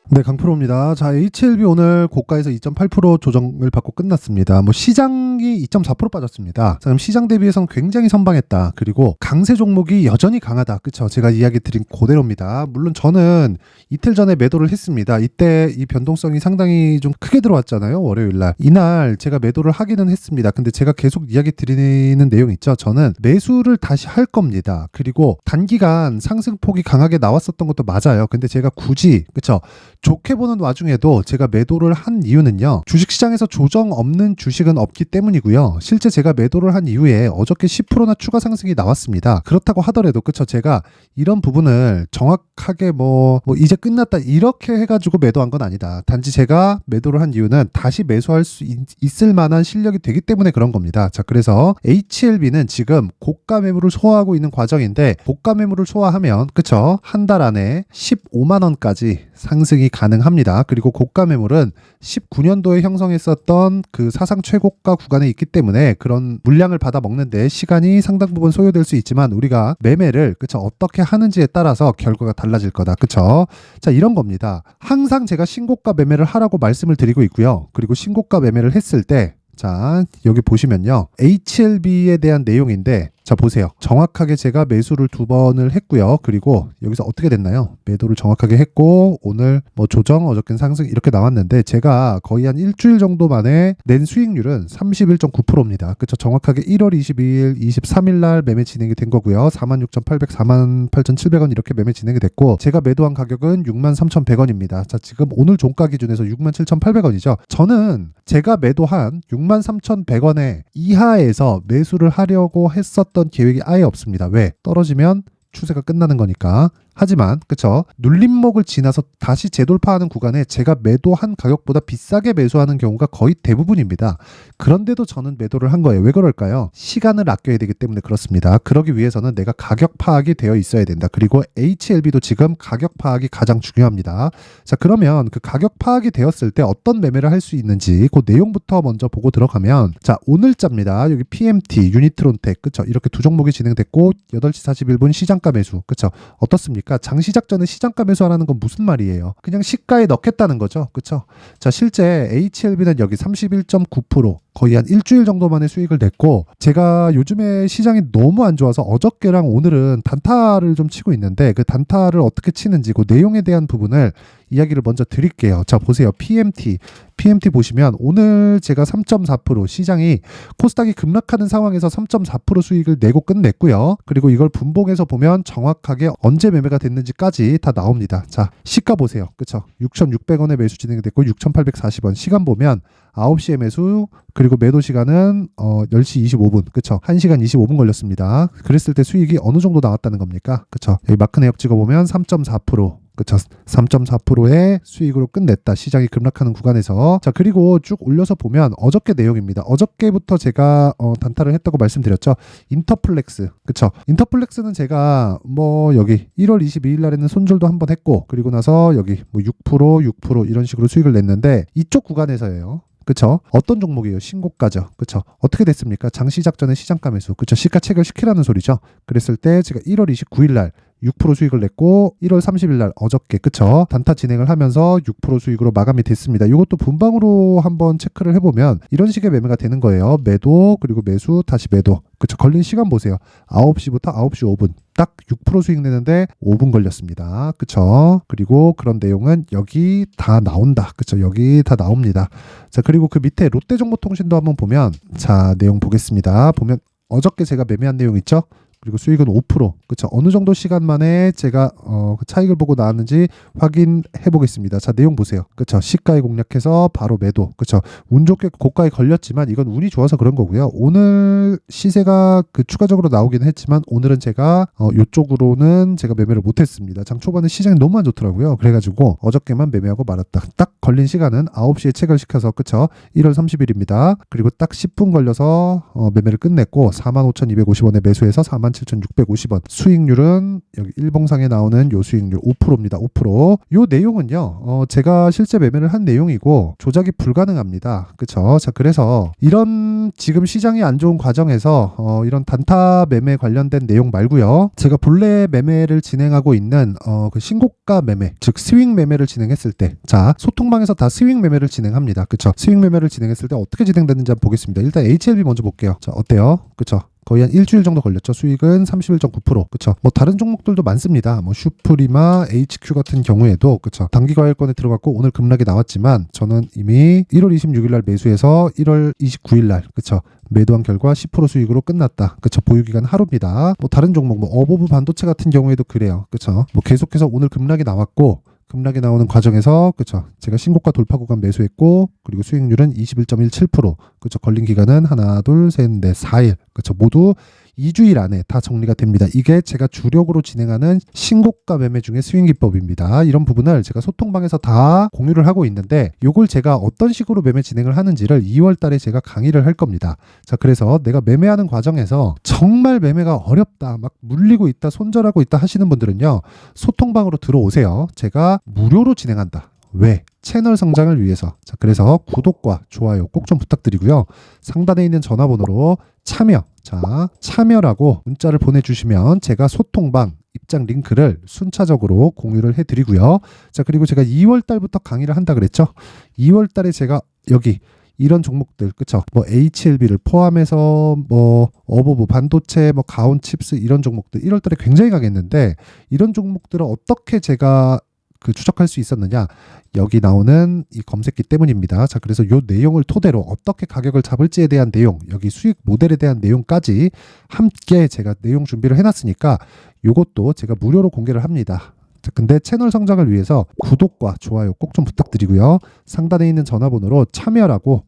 네, 강프로입니다. 자, HLB 오늘 고가에서 2.8% 조정을 받고 끝났습니다. 시장이 2.4% 빠졌습니다. 자, 그럼 시장 대비해서는 굉장히 선방했다. 그리고 강세 종목이 여전히 강하다. 그쵸? 제가 이야기 드린 그대로입니다. 물론 저는 이틀 전에 매도를 했습니다. 이때 이 변동성이 상당히 좀 크게 들어왔잖아요. 월요일날. 이날 제가 매도를 하기는 했습니다. 근데 제가 계속 이야기 드리는 내용 있죠. 저는 매수를 다시 할 겁니다. 그리고 단기간 상승폭이 강하게 나왔었던 것도 맞아요. 근데 제가 굳이, 그쵸? 좋게 보는 와중에도 제가 매도를 한 이유는요. 주식시장에서 조정 없는 주식은 없기 때문이고요. 실제 제가 매도를 한 이후에 어저께 10%나 추가 상승이 나왔습니다. 그렇다고 하더라도 그쵸, 제가 이런 부분을 정확하게 이제 끝났다 이렇게 해가지고 매도한 건 아니다. 단지 제가 매도를 한 이유는 다시 매수할 수 있을 만한 실력이 되기 때문에 그런 겁니다. 자, 그래서 HLB는 지금 고가 매물을 소화하고 있는 과정인데, 고가 매물을 소화하면 그쵸, 한 달 안에 15만 원까지 상승이 가능합니다. 그리고 고가 매물은 19년도에 형성했었던 그 사상 최고가 구간에 있기 때문에 그런 물량을 받아 먹는데 시간이 상당 부분 소요될 수 있지만, 우리가 매매를 그쵸, 어떻게 하는지에 따라서 결과가 달라질 거다. 그쵸? 자, 이런 겁니다. 항상 제가 신고가 매매를 하라고 말씀을 드리고 있고요. 그리고 신고가 매매를 했을 때, 자, 여기 보시면요, HLB에 대한 내용인데, 자, 보세요. 정확하게 제가 매수를 2번을 했고요. 그리고 여기서 어떻게 됐나요? 매도를 정확하게 했고, 오늘 조정, 어저께는 상승 이렇게 나왔는데, 제가 거의 한 일주일 정도 만에 낸 수익률은 31.9%입니다. 그쵸? 정확하게 1월 22일, 23일 날 매매 진행이 된 거고요. 46,800, 48,700원 이렇게 매매 진행이 됐고, 제가 매도한 가격은 63,100원입니다. 자, 지금 오늘 종가 기준에서 67,800원이죠. 저는 제가 매도한 63,100원에 이하에서 매수를 하려고 했었던 계획이 아예 없습니다. 왜? 떨어지면 추세가 끝나는 거니까. 하지만 그쵸, 눌림목을 지나서 다시 재돌파하는 구간에 제가 매도한 가격보다 비싸게 매수하는 경우가 거의 대부분입니다. 그런데도 저는 매도를 한 거예요. 왜 그럴까요? 시간을 아껴야 되기 때문에 그렇습니다. 그러기 위해서는 내가 가격 파악이 되어 있어야 된다. 그리고 HLB도 지금 가격 파악이 가장 중요합니다. 자, 그러면 그 가격 파악이 되었을 때 어떤 매매를 할 수 있는지 그 내용부터 먼저 보고 들어가면, 자, 오늘자입니다. 여기 PMT, 유니트론텍, 그쵸? 이렇게 두 종목이 진행됐고 8시 41분 시장가 매수, 그쵸? 어떻습니까? 장시작 전에 시장가 매수하라는 건 무슨 말이에요? 그냥 시가에 넣겠다는 거죠. 그쵸? 자, 실제 HLB는 여기 31.9%, 거의 한 일주일 정도 만에 수익을 냈고, 제가 요즘에 시장이 너무 안 좋아서 어저께랑 오늘은 단타를 좀 치고 있는데, 그 단타를 어떻게 치는지 그 내용에 대한 부분을 이야기를 먼저 드릴게요. 자, 보세요. PMT 보시면 오늘 제가 3.4%, 시장이 코스닥이 급락하는 상황에서 3.4% 수익을 내고 끝냈고요. 그리고 이걸 분봉해서 보면 정확하게 언제 매매가 됐는지까지 다 나옵니다. 자, 시가 보세요. 그쵸? 6,600원에 매수 진행이 됐고 6,840원. 시간 보면 9시에 매수, 그리고 매도 시간은 10시 25분. 그쵸? 1시간 25분 걸렸습니다. 그랬을 때 수익이 어느 정도 나왔다는 겁니까? 그쵸? 여기 마크 내역 찍어보면 3.4%. 그쵸? 3.4%의 수익으로 끝냈다. 시장이 급락하는 구간에서. 자, 그리고 쭉 올려서 보면 어저께 내용입니다. 어저께부터 제가 단타를 했다고 말씀드렸죠. 인터플렉스. 그쵸? 인터플렉스는 제가 여기 1월 22일 날에는 손절도 한번 했고, 그리고 나서 여기 6% 이런 식으로 수익을 냈는데, 이쪽 구간에서예요. 그쵸? 어떤 종목이에요? 신고가죠. 그쵸? 어떻게 됐습니까? 장시작 전에 시장가 매수. 그쵸? 시가 체결시키라는 소리죠. 그랬을 때 제가 1월 29일 날 6% 수익을 냈고, 1월 30일 날 어저께 그쵸, 단타 진행을 하면서 6% 수익으로 마감이 됐습니다. 이것도 분방으로 한번 체크를 해보면 이런 식의 매매가 되는 거예요. 매도, 그리고 매수, 다시 매도. 그쵸? 걸린 시간 보세요. 9시부터 9시 5분 딱 6% 수익 내는데 5분 걸렸습니다. 그쵸? 그리고 그런 내용은 여기 다 나온다. 그쵸? 여기 다 나옵니다. 자, 그리고 그 밑에 롯데정보통신도 한번 보면, 자, 내용 보겠습니다. 보면 어저께 제가 매매한 내용 있죠? 그리고 수익은 5%. 그쵸? 어느 정도 시간 만에 제가 그 차익을 보고 나왔는지 확인해 보겠습니다. 자, 내용 보세요. 그쵸? 시가에 공략해서 바로 매도. 그쵸? 운 좋게 고가에 걸렸지만 이건 운이 좋아서 그런 거고요. 오늘 시세가 추가적으로 나오긴 했지만 오늘은 제가 요쪽으로는 제가 매매를 못했습니다. 장 초반에 시장이 너무 안 좋더라고요. 그래가지고 어저께만 매매하고 말았다. 딱 걸린 시간은 9시에 체결시켜서 그쵸? 1월 30일입니다. 그리고 딱 10분 걸려서 매매를 끝냈고 45,250원에 매수해서 47,650원. 수익률은 여기 일봉상에 나오는 요 수익률 5%입니다. 5%. 요 내용은요. 제가 실제 매매를 한 내용이고 조작이 불가능합니다. 그쵸? 자, 그래서 이런 지금 시장이 안 좋은 과정에서 이런 단타 매매 관련된 내용 말고요. 제가 본래 매매를 진행하고 있는 그 신고가 매매, 즉 스윙 매매를 진행했을 때, 자, 소통방에서 다 스윙 매매를 진행합니다. 그쵸? 스윙 매매를 진행했을 때 어떻게 진행되는지 한번 보겠습니다. 일단 HLB 먼저 볼게요. 자, 어때요? 그쵸? 거의 한 일주일 정도 걸렸죠. 수익은 31.9%. 그쵸? 뭐 다른 종목들도 많습니다. 뭐 슈프리마, HQ 같은 경우에도 그쵸? 단기 과열권에 들어갔고 오늘 급락이 나왔지만 저는 이미 1월 26일 날 매수해서 1월 29일 날 그쵸? 매도한 결과 10% 수익으로 끝났다. 그쵸? 보유기간 하루입니다. 뭐 다른 종목 뭐 어보브 반도체 같은 경우에도 그래요. 그쵸? 뭐 계속해서 오늘 급락이 나왔고 급락이 나오는 과정에서 그쵸? 제가 신고가 돌파 구간 매수했고 그리고 수익률은 21.17%. 그쵸? 걸린 기간은 하나, 둘, 셋, 넷, 4일. 그쵸? 모두 2주일 안에 다 정리가 됩니다. 이게 제가 주력으로 진행하는 신고가 매매 중에 스윙 기법입니다. 이런 부분을 제가 소통방에서 다 공유를 하고 있는데 요걸 제가 어떤 식으로 매매 진행을 하는지를 2월 달에 제가 강의를 할 겁니다. 자, 그래서 내가 매매하는 과정에서 정말 매매가 어렵다, 막 물리고 있다, 손절하고 있다 하시는 분들은요. 소통방으로 들어오세요. 제가 무료로 진행한다. 왜? 채널 성장을 위해서. 자, 그래서 구독과 좋아요 꼭 좀 부탁드리고요. 상단에 있는 전화번호로 참여, 자, 참여라고 문자를 보내주시면 제가 소통방 입장 링크를 순차적으로 공유를 해드리고요. 자, 그리고 제가 2월 달부터 강의를 한다 그랬죠. 2월 달에 제가 여기 이런 종목들, 그쵸? 뭐 HLB를 포함해서 뭐 어보브 반도체, 뭐 가온 칩스 이런 종목들 1월 달에 굉장히 가겠는데 이런 종목들을 어떻게 제가 추적할 수 있었느냐? 여기 나오는 이 검색기 때문입니다. 자, 그래서 요 내용을 토대로 어떻게 가격을 잡을지에 대한 내용, 여기 수익 모델에 대한 내용까지 함께 제가 내용 준비를 해놨으니까 요것도 제가 무료로 공개를 합니다. 자, 근데 채널 성장을 위해서 구독과 좋아요 꼭 좀 부탁드리고요. 상단에 있는 전화번호로 참여라고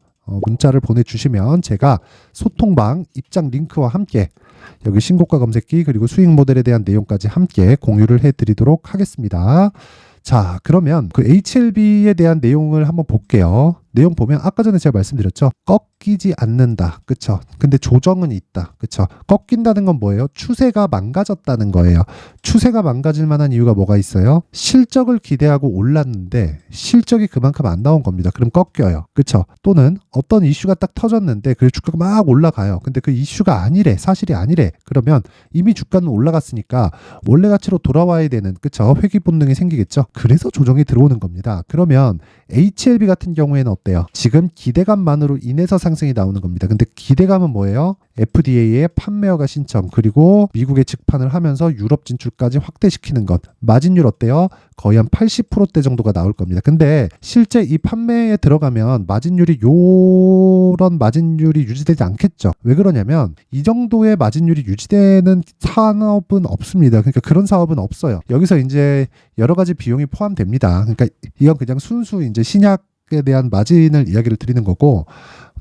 문자를 보내주시면 제가 소통방 입장 링크와 함께 여기 신고가 검색기 그리고 수익 모델에 대한 내용까지 함께 공유를 해드리도록 하겠습니다. 자, 그러면 그 HLB에 대한 내용을 한번 볼게요. 내용 보면 아까 전에 제가 말씀드렸죠. 꺾이지 않는다. 그쵸? 근데 조정은 있다. 그쵸? 꺾인다는 건 뭐예요? 추세가 망가졌다는 거예요. 추세가 망가질 만한 이유가 뭐가 있어요? 실적을 기대하고 올랐는데 실적이 그만큼 안 나온 겁니다. 그럼 꺾여요. 그쵸? 또는 어떤 이슈가 딱 터졌는데 그 주가가 막 올라가요. 근데 그 이슈가 아니래. 사실이 아니래. 그러면 이미 주가는 올라갔으니까 원래 가치로 돌아와야 되는, 그쵸? 회귀 본능이 생기겠죠? 그래서 조정이 들어오는 겁니다. 그러면 HLB 같은 경우에는 어때요? 지금 기대감만으로 인해서 상승이 나오는 겁니다. 근데 기대감은 뭐예요? FDA의 판매허가 신청 그리고 미국에 직판을 하면서 유럽 진출까지 확대시키는 것. 마진율 어때요? 거의 한 80%대 정도가 나올 겁니다. 근데 실제 이 판매에 들어가면 마진율이 요런 마진율이 유지되지 않겠죠. 왜 그러냐면 이 정도의 마진율이 유지되는 산업은 없습니다. 그러니까 그런 사업은 없어요. 여기서 이제 여러 가지 비용이 포함됩니다. 그러니까 이건 그냥 순수 이제 신약에 대한 마진을 이야기를 드리는 거고,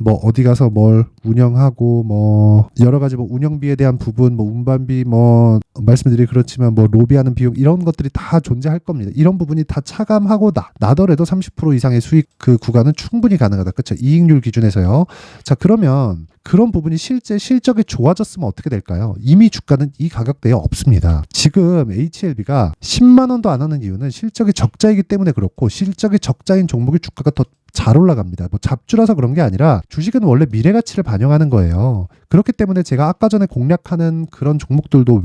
뭐 어디 가서 뭘 운영하고 뭐 여러 가지 뭐 운영비에 대한 부분, 뭐 운반비, 뭐 말씀드리기 그렇지만 뭐 로비하는 비용 이런 것들이 다 존재할 겁니다. 이런 부분이 다 차감하고 나더라도 30% 이상의 수익 그 구간은 충분히 가능하다. 그렇죠? 이익률 기준에서요. 자, 그러면 그런 부분이 실제 실적이 좋아졌으면 어떻게 될까요? 이미 주가는 이 가격대에 없습니다. 지금 HLB가 10만 원도 안 하는 이유는 실적이 적자이기 때문에 그렇고, 실적이 적자인 종목의 주가가 더 잘 올라갑니다. 뭐 잡주라서 그런 게 아니라 주식은 원래 미래 가치를 반영하는 거예요. 그렇기 때문에 제가 아까 전에 공략하는 그런 종목들도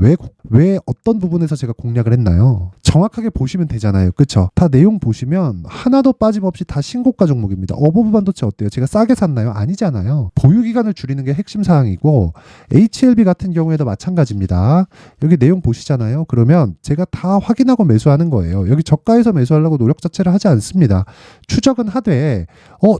왜 어떤 부분에서 제가 공략을 했나요? 정확하게 보시면 되잖아요. 그쵸? 다 내용 보시면 하나도 빠짐없이 다 신고가 종목입니다. 어버브 반도체 어때요? 제가 싸게 샀나요? 아니잖아요. 보유기간을 줄이는 게 핵심 사항이고, HLB 같은 경우에도 마찬가지입니다. 여기 내용 보시잖아요. 그러면 제가 다 확인하고 매수하는 거예요. 여기 저가에서 매수하려고 노력 자체를 하지 않습니다. 추적은 하되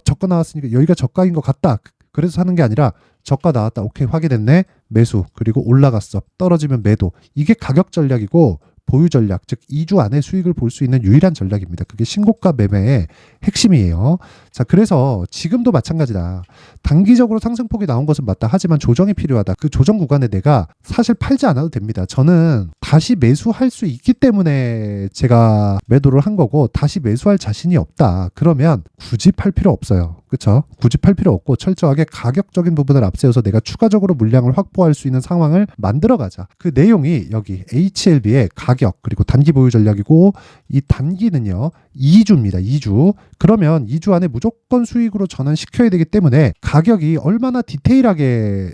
저가 나왔으니까 여기가 저가인 것 같다. 그래서 사는 게 아니라 저가 나왔다. 오케이, 확인했네. 매수. 그리고 올라갔어. 떨어지면 매도. 이게 가격 전략이고 보유 전략, 즉 2주 안에 수익을 볼 수 있는 유일한 전략입니다. 그게 신고가 매매의 핵심이에요. 자, 그래서 지금도 마찬가지다. 단기적으로 상승폭이 나온 것은 맞다. 하지만 조정이 필요하다. 그 조정 구간에 내가 사실 팔지 않아도 됩니다. 저는 다시 매수할 수 있기 때문에 제가 매도를 한 거고, 다시 매수할 자신이 없다. 그러면 굳이 팔 필요 없어요. 그렇죠? 굳이 팔 필요 없고 철저하게 가격적인 부분을 앞세워서 내가 추가적으로 물량을 확보할 수 있는 상황을 만들어가자. 그 내용이 여기 HLB의 가격 그리고 단기 보유 전략이고, 이 단기는요 2주입니다. 2주. 그러면 2주 안에 무조건 수익으로 전환시켜야 되기 때문에 가격이 얼마나 디테일하게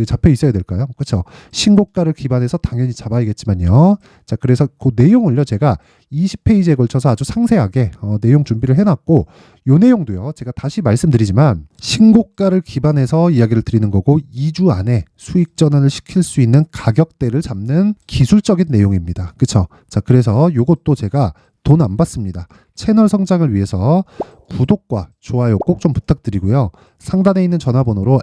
잡혀 있어야 될까요? 그렇죠? 신고가를 기반해서 당연히 잡아야겠지만요. 자, 그래서 그 내용을요 제가 20페이지에 걸쳐서 아주 상세하게 내용 준비를 해놨고, 요 내용도요 제가 다시 말씀드리지만 신고가를 기반해서 이야기를 드리는 거고, 2주 안에 수익 전환을 시킬 수 있는 가격대를 잡는 기술적인 내용입니다. 그렇죠? 자, 그래서 요것도 제가 돈 안 받습니다. 채널 성장을 위해서 구독과 좋아요 꼭 좀 부탁드리고요. 상단에 있는 전화번호로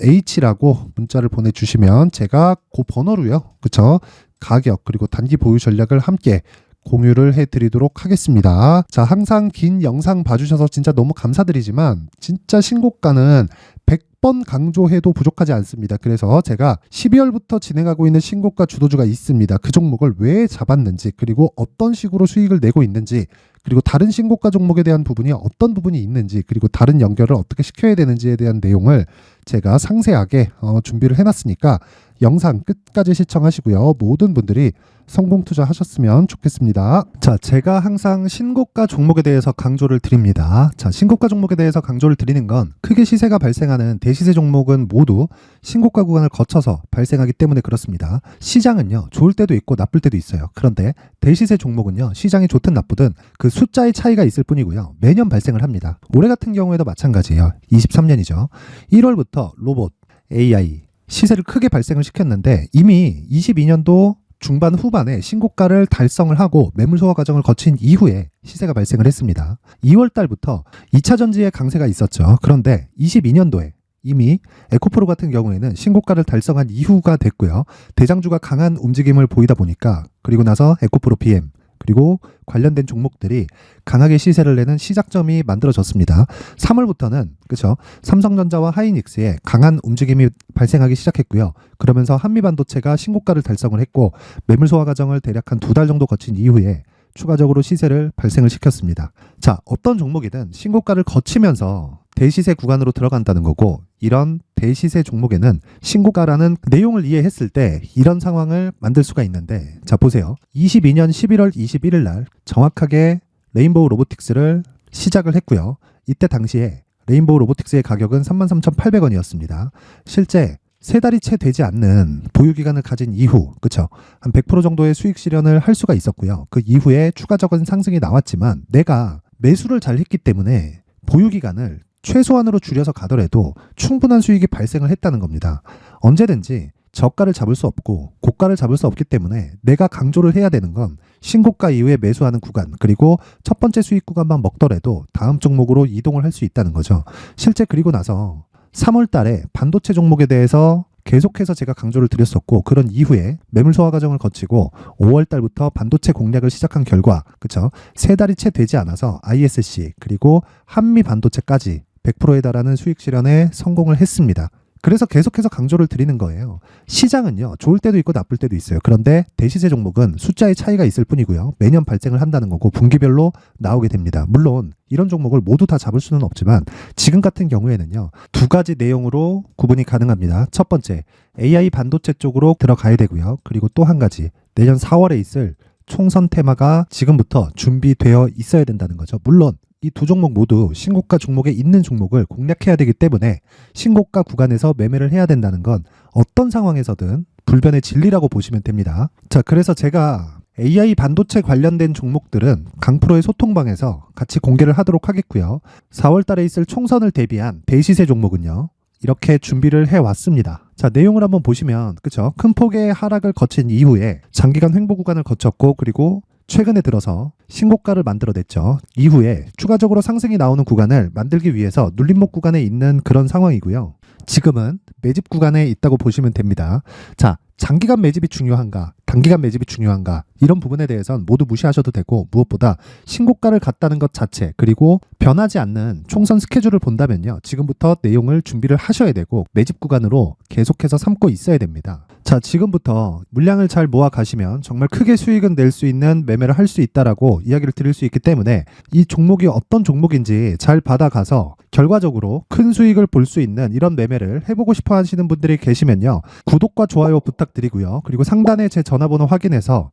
H라고 문자를 보내주시면 제가 그 번호로요, 그쵸? 가격 그리고 단기 보유 전략을 함께 공유를 해드리도록 하겠습니다. 자, 항상 긴 영상 봐주셔서 진짜 너무 감사드리지만 진짜 신고가는 100번 강조해도 부족하지 않습니다. 그래서 제가 12월부터 진행하고 있는 신고가 주도주가 있습니다. 그 종목을 왜 잡았는지, 그리고 어떤 식으로 수익을 내고 있는지, 그리고 다른 신고가 종목에 대한 부분이 어떤 부분이 있는지, 그리고 다른 연결을 어떻게 시켜야 되는지에 대한 내용을 제가 상세하게 준비를 해놨으니까 영상 끝까지 시청하시고요. 모든 분들이 성공 투자하셨으면 좋겠습니다. 자, 제가 항상 신고가 종목에 대해서 강조를 드립니다. 자, 신고가 종목에 대해서 강조를 드리는 건 크게 시세가 발생하는 대시세 종목은 모두 신고가 구간을 거쳐서 발생하기 때문에 그렇습니다. 시장은요, 좋을 때도 있고 나쁠 때도 있어요. 그런데 대시세 종목은요, 시장이 좋든 나쁘든 그 숫자의 차이가 있을 뿐이고요. 매년 발생을 합니다. 올해 같은 경우에도 마찬가지예요. 23년이죠. 1월부터 로봇, AI, 시세를 크게 발생을 시켰는데 이미 22년도 중반 후반에 신고가를 달성을 하고 매물 소화 과정을 거친 이후에 시세가 발생을 했습니다. 2월 달부터 2차 전지의 강세가 있었죠. 그런데 22년도에 이미 에코프로 같은 경우에는 신고가를 달성한 이후가 됐고요. 대장주가 강한 움직임을 보이다 보니까, 그리고 나서 에코프로 PM 그리고 관련된 종목들이 강하게 시세를 내는 시작점이 만들어졌습니다. 3월부터는 그렇죠, 삼성전자와 하이닉스의 강한 움직임이 발생하기 시작했고요. 그러면서 한미반도체가 신고가를 달성을 했고, 매물 소화 과정을 대략 한 2달 정도 거친 이후에 추가적으로 시세를 발생을 시켰습니다. 자, 어떤 종목이든 신고가를 거치면서 대시세 구간으로 들어간다는 거고, 이런 대시세 종목에는 신고가라는 내용을 이해했을 때 이런 상황을 만들 수가 있는데, 자 보세요. 22년 11월 21일 날 정확하게 레인보우 로보틱스를 시작을 했고요. 이때 당시에 레인보우 로보틱스의 가격은 33,800원이었습니다. 실제 3달이 채 되지 않는 보유기간을 가진 이후, 그쵸? 한 100% 정도의 수익 실현을 할 수가 있었고요. 그 이후에 추가적인 상승이 나왔지만 내가 매수를 잘 했기 때문에 보유기간을 최소한으로 줄여서 가더라도 충분한 수익이 발생을 했다는 겁니다. 언제든지 저가를 잡을 수 없고 고가를 잡을 수 없기 때문에 내가 강조를 해야 되는 건 신고가 이후에 매수하는 구간, 그리고 첫 번째 수익 구간만 먹더라도 다음 종목으로 이동을 할 수 있다는 거죠. 실제 그리고 나서 3월 달에 반도체 종목에 대해서 계속해서 제가 강조를 드렸었고, 그런 이후에 매물 소화 과정을 거치고 5월 달부터 반도체 공략을 시작한 결과, 그쵸? 3달이 채 되지 않아서 ISC 그리고 한미 반도체까지 100%에 달하는 수익 실현에 성공을 했습니다. 그래서 계속해서 강조를 드리는 거예요. 시장은요, 좋을 때도 있고 나쁠 때도 있어요. 그런데 대시세 종목은 숫자의 차이가 있을 뿐이고요. 매년 발생을 한다는 거고 분기별로 나오게 됩니다. 물론 이런 종목을 모두 다 잡을 수는 없지만 지금 같은 경우에는요, 2가지 내용으로 구분이 가능합니다. 첫 번째, AI 반도체 쪽으로 들어가야 되고요. 그리고 또 한 가지, 내년 4월에 있을 총선 테마가 지금부터 준비되어 있어야 된다는 거죠. 물론 이 두 종목 모두 신고가 종목에 있는 종목을 공략해야 되기 때문에 신고가 구간에서 매매를 해야 된다는 건 어떤 상황에서든 불변의 진리라고 보시면 됩니다. 자, 그래서 제가 AI 반도체 관련된 종목들은 강프로의 소통방에서 같이 공개를 하도록 하겠고요. 4월 달에 있을 총선을 대비한 대시세 종목은요, 이렇게 준비를 해왔습니다. 자, 내용을 한번 보시면, 그쵸? 큰 폭의 하락을 거친 이후에 장기간 횡보 구간을 거쳤고, 그리고 최근에 들어서 신고가를 만들어냈죠. 이후에 추가적으로 상승이 나오는 구간을 만들기 위해서 눌림목 구간에 있는 그런 상황이고요. 지금은 매집 구간에 있다고 보시면 됩니다. 자, 장기간 매집이 중요한가, 단기간 매집이 중요한가, 이런 부분에 대해서는 모두 무시하셔도 되고, 무엇보다 신고가를 갔다는 것 자체, 그리고 변하지 않는 총선 스케줄을 본다면요, 지금부터 내용을 준비를 하셔야 되고 매집 구간으로 계속해서 삼고 있어야 됩니다. 자, 지금부터 물량을 잘 모아 가시면 정말 크게 수익은 낼 수 있는 매매를 할 수 있다라고 이야기를 드릴 수 있기 때문에 이 종목이 어떤 종목인지 잘 받아가서 결과적으로 큰 수익을 볼 수 있는 이런 매매를 해보고 싶어 하시는 분들이 계시면요, 구독과 좋아요 부탁드리고요. 그리고 상단에 제 전화번호 확인해서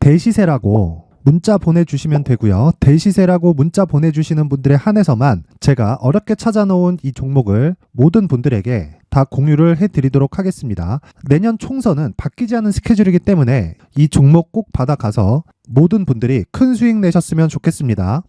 대시세라고 문자 보내주시면 되고요. 대시세라고 문자 보내주시는 분들에 한해서만 제가 어렵게 찾아놓은 이 종목을 모든 분들에게 다 공유를 해드리도록 하겠습니다. 내년 총선은 바뀌지 않은 스케줄이기 때문에 이 종목 꼭 받아가서 모든 분들이 큰 수익 내셨으면 좋겠습니다.